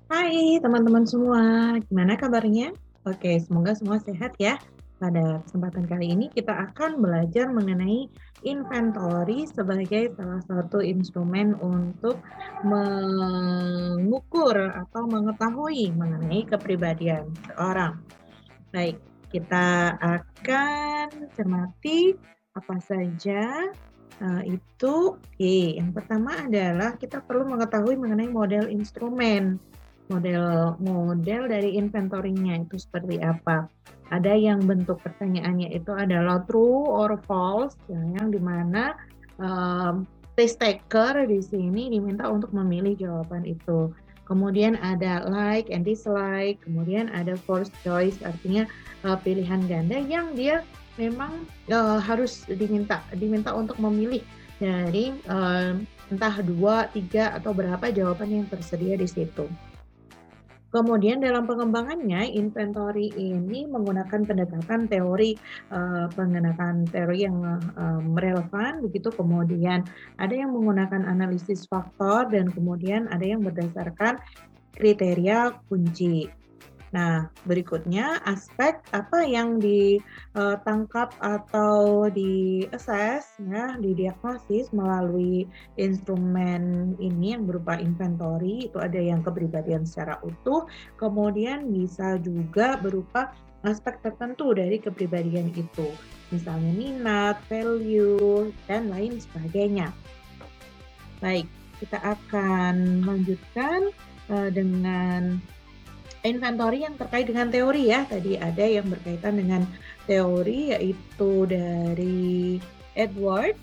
Hai teman-teman semua, gimana kabarnya? Oke, semoga semua sehat ya. Pada kesempatan kali ini kita akan belajar mengenai inventory sebagai salah satu instrumen untuk mengukur atau mengetahui mengenai kepribadian seorang. Baik, kita akan cermati apa saja itu. Oke, yang pertama adalah kita perlu mengetahui mengenai model instrumen. Model dari inventory-nya itu seperti apa. Ada yang bentuk pertanyaannya itu adalah true or false, ya, yang dimana test taker di sini diminta untuk memilih jawaban itu. Kemudian ada like and dislike, kemudian ada forced choice, artinya pilihan ganda yang dia memang harus diminta untuk memilih dari entah 2, 3, atau berapa jawaban yang tersedia di situ. Kemudian dalam pengembangannya, inventory ini menggunakan pendekatan teori yang relevan, begitu. Kemudian ada yang menggunakan analisis faktor dan kemudian ada yang berdasarkan kriteria kunci. Nah, berikutnya aspek apa yang ditangkap atau di-assess, ya, didiagnosis melalui instrumen ini yang berupa inventory, itu ada yang kepribadian secara utuh, kemudian bisa juga berupa aspek tertentu dari kepribadian itu, misalnya minat, value, dan lain sebagainya. Baik, kita akan lanjutkan dengan inventory yang terkait dengan teori ya. Tadi ada yang berkaitan dengan teori yaitu dari Edward,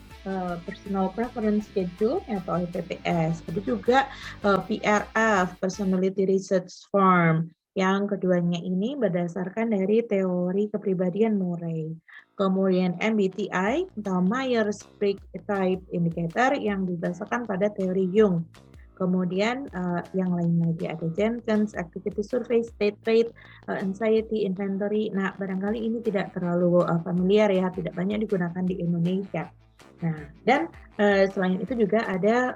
Personal Preference Schedule atau PPS. Ada juga PRF, Personality Research Form. Yang keduanya ini berdasarkan dari teori kepribadian Murray. Kemudian MBTI atau Myers-Briggs Type Indicator yang didasarkan pada teori Jung. Kemudian yang lain lagi ada Jenkins, Activity Survey, State Rate, Anxiety Inventory. Nah, barangkali ini tidak terlalu familiar ya, tidak banyak digunakan di Indonesia. Nah, dan selain itu juga ada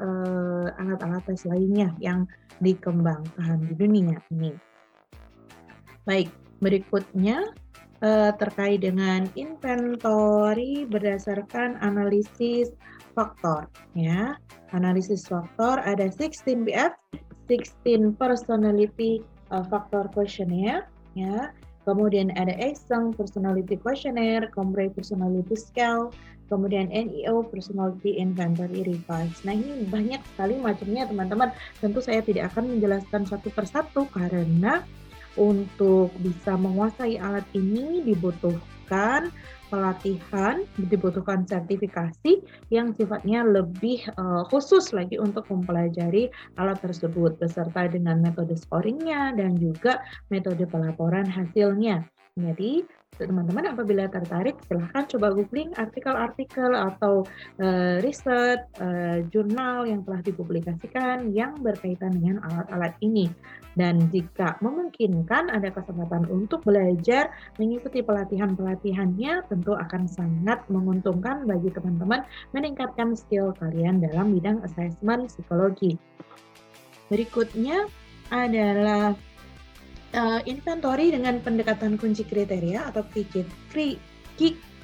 alat-alat tes lainnya yang dikembangkan di dunia ini. Baik, berikutnya terkait dengan inventory berdasarkan analisis faktor, ya. Analisis faktor ada 16BF, 16 Personality Factor Questionnaire, ya. Kemudian ada Eysenck Personality Questionnaire, Cambrai Personality Scale, kemudian NEO Personality Inventory Revised. Nah, ini banyak sekali macamnya, teman-teman. Tentu saya tidak akan menjelaskan satu persatu karena untuk bisa menguasai alat ini dibutuhkan pelatihan, dibutuhkan sertifikasi yang sifatnya lebih khusus lagi untuk mempelajari alat tersebut beserta dengan metode scoringnya dan juga metode pelaporan hasilnya. Jadi teman-teman apabila tertarik silahkan coba googling artikel-artikel atau riset jurnal yang telah dipublikasikan yang berkaitan dengan alat-alat ini. Dan jika memungkinkan ada kesempatan untuk belajar mengikuti pelatihan-pelatihannya, tentu akan sangat menguntungkan bagi teman-teman meningkatkan skill kalian dalam bidang asesmen psikologi. Berikutnya adalah inventory dengan pendekatan kunci kriteria atau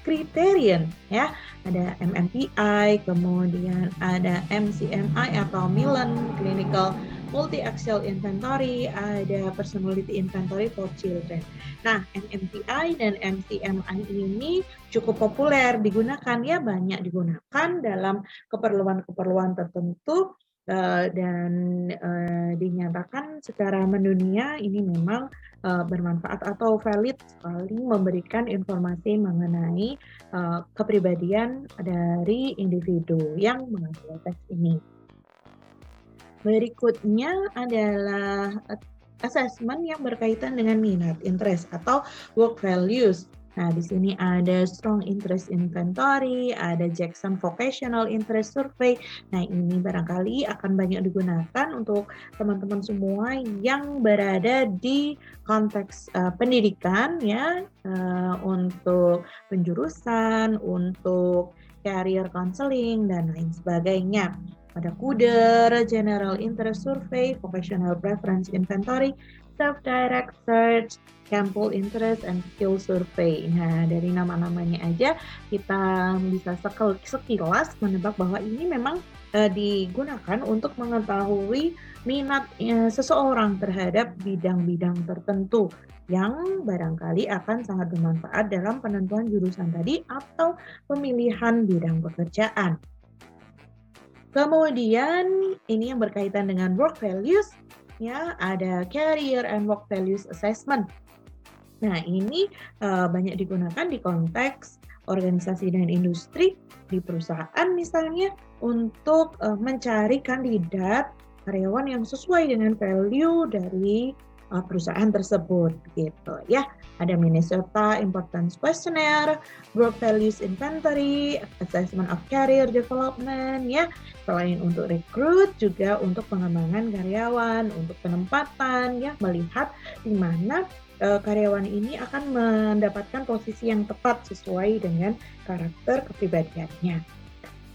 criterion, ya. Ada MMPI, kemudian ada MCMI atau Milan Clinical Multi-Axial Inventory, ada Personality Inventory for Children. Nah, MMPI dan MCMI ini cukup populer digunakan, ya, banyak digunakan dalam keperluan-keperluan tertentu dan dinyatakan secara mendunia ini memang bermanfaat atau valid sekali memberikan informasi mengenai kepribadian dari individu yang mengambil tes ini. Berikutnya adalah assessment yang berkaitan dengan minat, interest, atau work values. Nah, di sini ada Strong Interest Inventory, ada Jackson Vocational Interest Survey. Nah, ini barangkali akan banyak digunakan untuk teman-teman semua yang berada di konteks pendidikan, ya, untuk penjurusan, untuk career counseling, dan lain sebagainya. Ada KUDER, General Interest Survey, Vocational Preference Inventory, Self-Direct Search, Campbell Interest, and Skill Survey. Nah, dari nama-namanya aja kita bisa sekilas menebak bahwa ini memang digunakan untuk mengetahui minat seseorang terhadap bidang-bidang tertentu yang barangkali akan sangat bermanfaat dalam penentuan jurusan tadi atau pemilihan bidang pekerjaan. Kemudian ini yang berkaitan dengan work values, ya ada career and work values assessment. Nah ini banyak digunakan di konteks organisasi dan industri di perusahaan misalnya untuk mencari kandidat karyawan yang sesuai dengan value dari perusahaan tersebut gitu ya. Ada Minnesota Importance Questionnaire, Work Values Inventory, Assessment of Career Development ya. Selain untuk rekrut juga untuk pengembangan karyawan, untuk penempatan ya, melihat di mana karyawan ini akan mendapatkan posisi yang tepat sesuai dengan karakter kepribadiannya.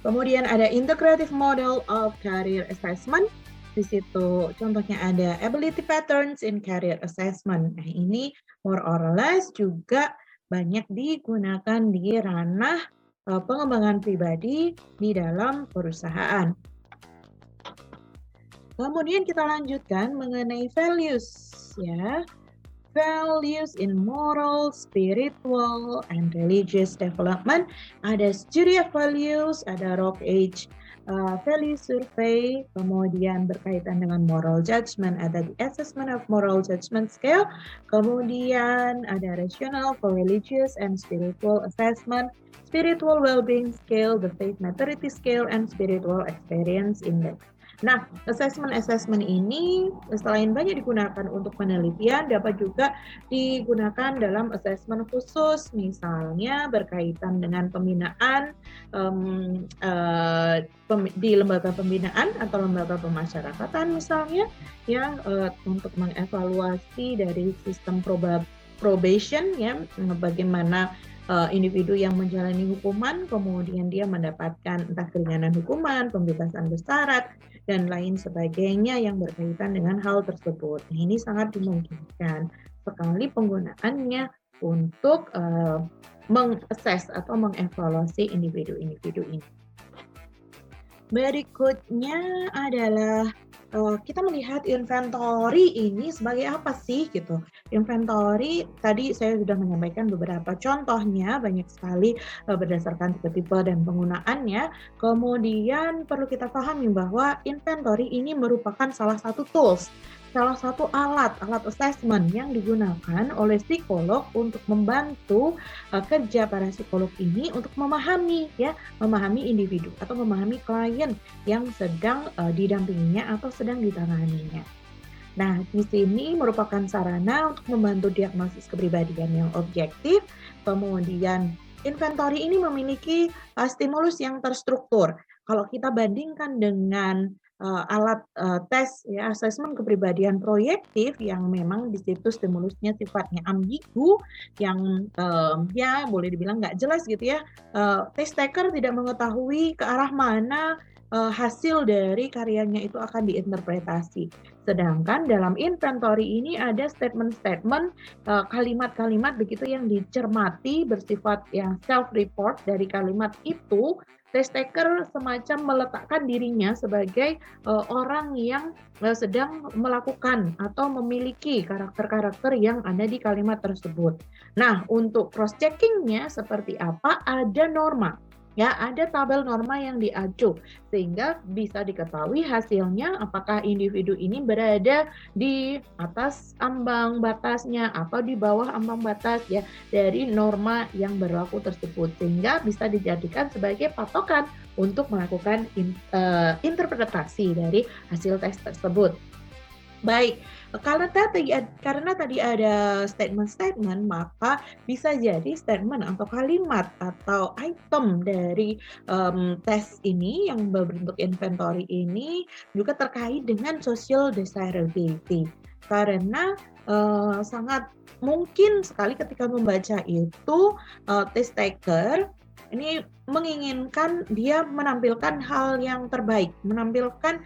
Kemudian ada Integrative Model of Career Assessment. Di situ contohnya ada Ability Patterns in Career Assessment. Nah ini more or less juga banyak digunakan di ranah pengembangan pribadi di dalam perusahaan. Kemudian kita lanjutkan mengenai values ya. Values in moral, spiritual, and religious development. Ada Study of Values, ada Rock Age Value Survey, kemudian berkaitan dengan moral judgment, ada the Assessment of Moral Judgment Scale, kemudian ada Rational for Religious and Spiritual Assessment, Spiritual Wellbeing Scale, the Faith Maturity Scale, and Spiritual Experience Index. Nah, assessment ini selain banyak digunakan untuk penelitian, dapat juga digunakan dalam assessment khusus, misalnya berkaitan dengan pembinaan di lembaga pembinaan atau lembaga pemasyarakatan misalnya, ya untuk mengevaluasi dari sistem probation, ya bagaimana individu yang menjalani hukuman, kemudian dia mendapatkan entah keringanan hukuman, pembebasan bersyarat, dan lain sebagainya yang berkaitan dengan hal tersebut. Nah, ini sangat dimungkinkan sekali penggunaannya untuk mengakses atau mengevaluasi individu-individu ini. Berikutnya adalah kita melihat inventory ini sebagai apa sih gitu. Inventory tadi saya sudah menyampaikan beberapa contohnya, banyak sekali berdasarkan tipe-tipe dan penggunaannya. Kemudian perlu kita pahami bahwa inventory ini merupakan salah satu tools, salah satu alat assessment yang digunakan oleh psikolog untuk membantu kerja para psikolog ini untuk memahami individu atau memahami klien yang sedang didampinginya atau sedang ditanganinya. Nah, di sini merupakan sarana untuk membantu diagnosis kepribadian yang objektif. Kemudian inventory ini memiliki stimulus yang terstruktur. Kalau kita bandingkan dengan alat tes ya asesmen kepribadian proyektif yang memang di situ stimulusnya sifatnya ambigu, yang ya boleh dibilang nggak jelas gitu ya. Test taker tidak mengetahui ke arah mana hasil dari karyanya itu akan diinterpretasi. Sedangkan dalam inventory ini ada statement-statement, kalimat-kalimat begitu yang dicermati bersifat yang self-report dari kalimat itu. Test taker semacam meletakkan dirinya sebagai orang yang sedang melakukan atau memiliki karakter-karakter yang ada di kalimat tersebut. Nah, untuk cross-checking-nya seperti apa? Ada norma. Ya, ada tabel norma yang diacu sehingga bisa diketahui hasilnya apakah individu ini berada di atas ambang batasnya atau di bawah ambang batas ya dari norma yang berlaku tersebut, sehingga bisa dijadikan sebagai patokan untuk melakukan interpretasi dari hasil tes tersebut. Baik, karena tadi ada statement-statement, maka bisa jadi statement atau kalimat atau item dari tes ini yang berbentuk inventory ini juga terkait dengan social desirability. Karena sangat mungkin sekali ketika membaca itu test taker ini menginginkan dia menampilkan hal yang terbaik, menampilkan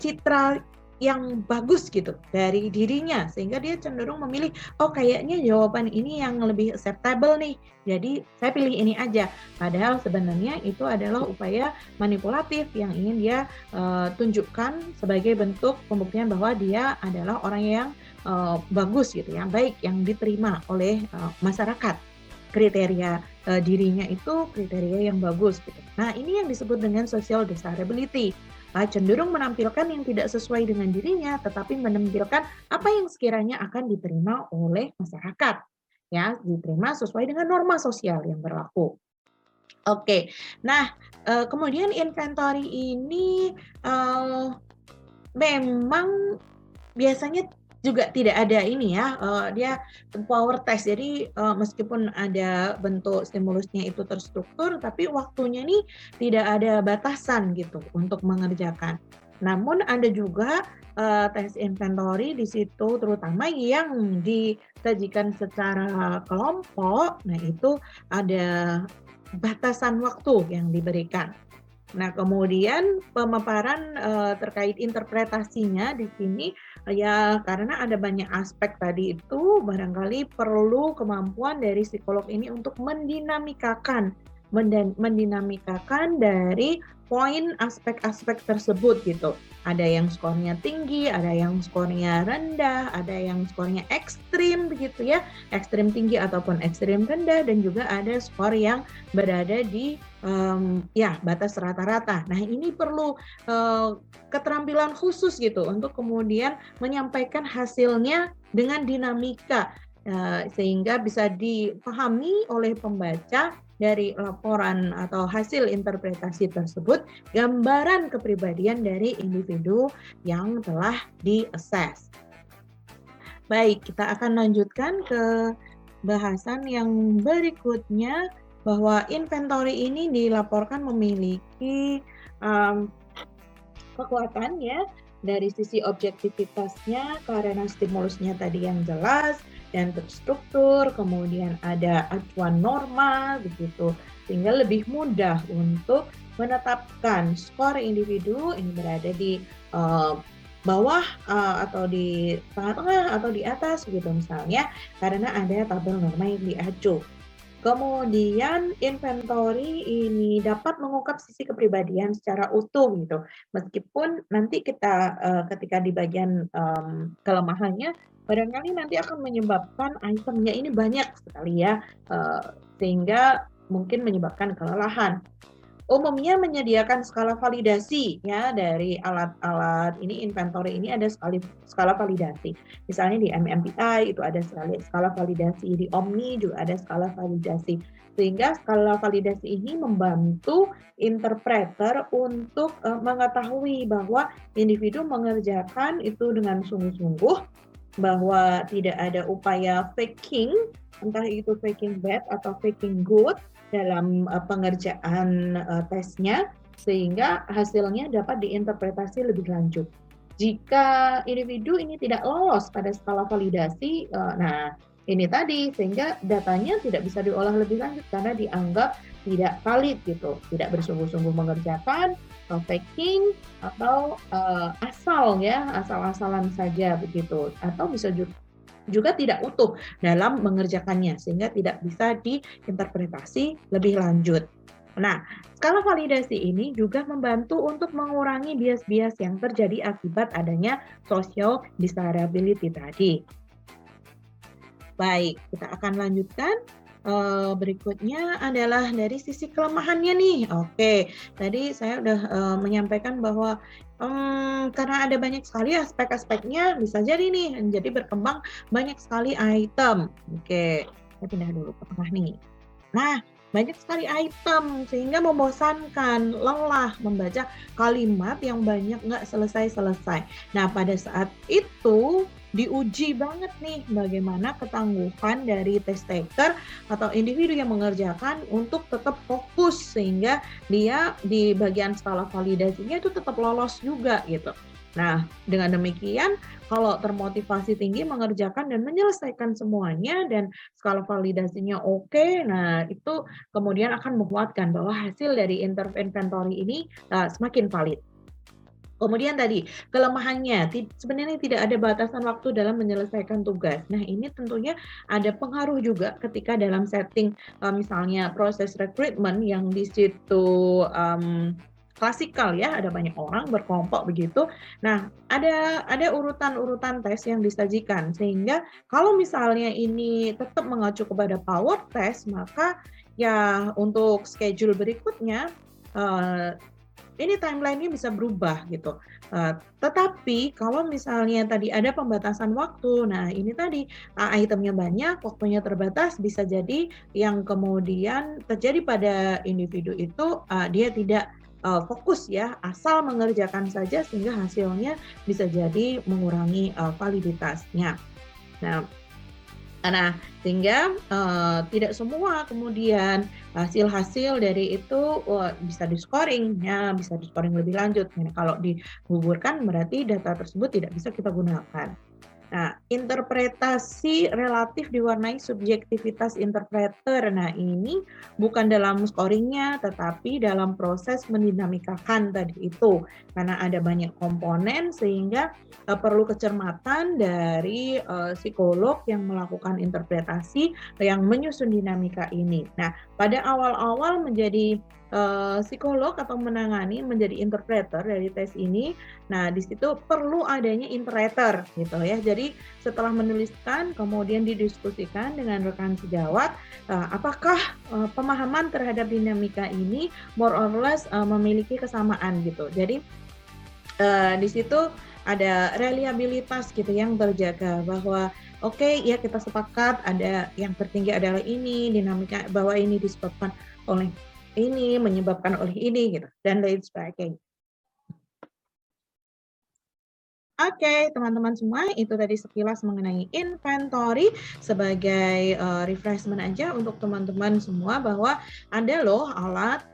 citra yang bagus gitu dari dirinya, sehingga dia cenderung memilih, oh kayaknya jawaban ini yang lebih acceptable nih, jadi saya pilih ini aja. Padahal sebenarnya itu adalah upaya manipulatif yang ingin dia tunjukkan sebagai bentuk pembuktian bahwa dia adalah orang yang bagus gitu ya, baik, yang diterima oleh masyarakat. Kriteria dirinya itu kriteria yang bagus gitu. Nah, ini yang disebut dengan social desirability. Cenderung menampilkan yang tidak sesuai dengan dirinya, tetapi menampilkan apa yang sekiranya akan diterima oleh masyarakat, ya, diterima sesuai dengan norma sosial yang berlaku. Oke, nah kemudian inventory ini memang biasanya juga tidak ada ini ya, dia power test. Jadi, meskipun ada bentuk stimulusnya itu terstruktur, tapi waktunya nih tidak ada batasan gitu untuk mengerjakan. Namun ada juga, tes inventory di situ terutama yang disajikan secara kelompok, nah itu ada batasan waktu yang diberikan. Nah, kemudian pemaparan terkait interpretasinya di sini ya karena ada banyak aspek tadi itu barangkali perlu kemampuan dari psikolog ini untuk mendinamikakan dari poin aspek-aspek tersebut gitu. Ada yang skornya tinggi, ada yang skornya rendah, ada yang skornya ekstrim begitu ya, ekstrim tinggi ataupun ekstrim rendah, dan juga ada skor yang berada di ya batas rata-rata. Nah, ini perlu keterampilan khusus gitu untuk kemudian menyampaikan hasilnya dengan dinamika sehingga bisa dipahami oleh pembaca dari laporan atau hasil interpretasi tersebut, gambaran kepribadian dari individu yang telah di-assess. Baik, kita akan lanjutkan ke bahasan yang berikutnya, bahwa inventory ini dilaporkan memiliki kekuatan ya dari sisi objektivitasnya karena stimulusnya tadi yang jelas dan terstruktur, kemudian ada acuan norma begitu, sehingga lebih mudah untuk menetapkan skor individu ini berada di bawah atau di tengah-tengah atau di atas gitu misalnya, karena ada tabel norma yang diacu. Kemudian inventory ini dapat mengungkap sisi kepribadian secara utuh gitu. Meskipun nanti kita ketika di bagian kelemahannya barangkali nanti akan menyebabkan itemnya ini banyak sekali ya, sehingga mungkin menyebabkan kelelahan. Umumnya menyediakan skala validasi ya dari alat-alat ini inventory ini ada skala validasi. Misalnya di MMPI itu ada skala validasi, di Omni juga ada skala validasi. Sehingga skala validasi ini membantu interpreter untuk mengetahui bahwa individu mengerjakan itu dengan sungguh-sungguh, bahwa tidak ada upaya faking, entah itu faking bad atau faking good dalam pengerjaan tesnya, sehingga hasilnya dapat diinterpretasi lebih lanjut. Jika individu ini tidak lolos pada skala validasi, nah ini tadi, sehingga datanya tidak bisa diolah lebih lanjut karena dianggap tidak valid gitu, tidak bersungguh-sungguh mengerjakan, faking atau asal ya, asal-asalan saja begitu, atau bisa juga tidak utuh dalam mengerjakannya sehingga tidak bisa diinterpretasi lebih lanjut. Nah, skala validasi ini juga membantu untuk mengurangi bias-bias yang terjadi akibat adanya social desirability tadi. Baik, kita akan lanjutkan. Berikutnya adalah dari sisi kelemahannya nih. Oke, tadi saya udah menyampaikan bahwa karena ada banyak sekali aspek-aspeknya, bisa jadi nih, jadi berkembang banyak sekali item. Oke, saya pindah dulu ke tengah nih. Nah, banyak sekali item sehingga membosankan, lelah membaca kalimat yang banyak nggak selesai-selesai. Nah, pada saat itu diuji banget nih bagaimana ketangguhan dari test taker atau individu yang mengerjakan untuk tetap fokus sehingga dia di bagian skala validasinya itu tetap lolos juga gitu. Nah, dengan demikian kalau termotivasi tinggi mengerjakan dan menyelesaikan semuanya dan skala validasinya oke, nah itu kemudian akan menguatkan bahwa hasil dari inventory ini semakin valid. Kemudian tadi, kelemahannya sebenarnya tidak ada batasan waktu dalam menyelesaikan tugas. Nah, ini tentunya ada pengaruh juga ketika dalam setting, misalnya proses rekrutmen yang di situ, klasikal ya, ada banyak orang berkelompok begitu. Nah, ada urutan-urutan tes yang disajikan, sehingga kalau misalnya ini tetap mengacu kepada power test, maka ya untuk schedule berikutnya, eee ini timeline-nya bisa berubah gitu. Tetapi kalau misalnya tadi ada pembatasan waktu, nah ini tadi, itemnya banyak, waktunya terbatas, bisa jadi yang kemudian terjadi pada individu itu, dia tidak, fokus ya, asal mengerjakan saja sehingga hasilnya bisa jadi mengurangi, validitasnya. Nah, sehingga, tidak semua kemudian hasil-hasil dari itu, bisa di-scoring ya, bisa di-scoring lebih lanjut. Nah, kalau digugurkan berarti data tersebut tidak bisa kita gunakan. Nah, interpretasi relatif diwarnai subjektivitas interpreter. Nah, ini bukan dalam scoring-nya, tetapi dalam proses mendinamikakan tadi itu. Karena ada banyak komponen sehingga perlu kecermatan dari psikolog yang melakukan interpretasi, yang menyusun dinamika ini. Nah, pada awal-awal menjadi psikolog atau menjadi interpreter dari tes ini. Nah, di situ perlu adanya interpreter gitu ya. Jadi setelah menuliskan kemudian didiskusikan dengan rekan sejawat, apakah pemahaman terhadap dinamika ini more or less memiliki kesamaan gitu. Jadi di situ ada reliabilitas gitu yang terjaga bahwa oke, ya kita sepakat ada yang tertinggi adalah ini, dinamika bahwa ini disebabkan oleh ini, menyebabkan oleh ini gitu dan lain sebagainya. Oke, teman-teman semua, itu tadi sekilas mengenai inventory sebagai, refreshment aja untuk teman-teman semua bahwa ada loh alat,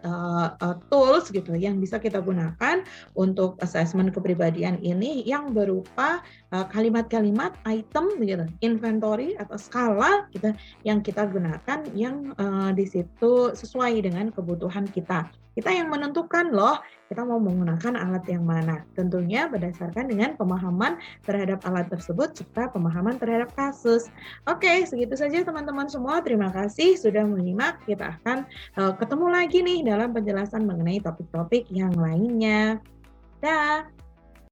tools gitu yang bisa kita gunakan untuk assessment kepribadian ini yang berupa, kalimat-kalimat, item gitu, inventory atau skala gitu yang kita gunakan yang, di situ sesuai dengan kebutuhan kita. Kita yang menentukan loh kita mau menggunakan alat yang mana. Tentunya berdasarkan dengan pemahaman terhadap alat tersebut serta pemahaman terhadap kasus. Oke, segitu saja teman-teman semua. Terima kasih sudah menyimak. Kita akan ketemu lagi nih dalam penjelasan mengenai topik-topik yang lainnya. Dah.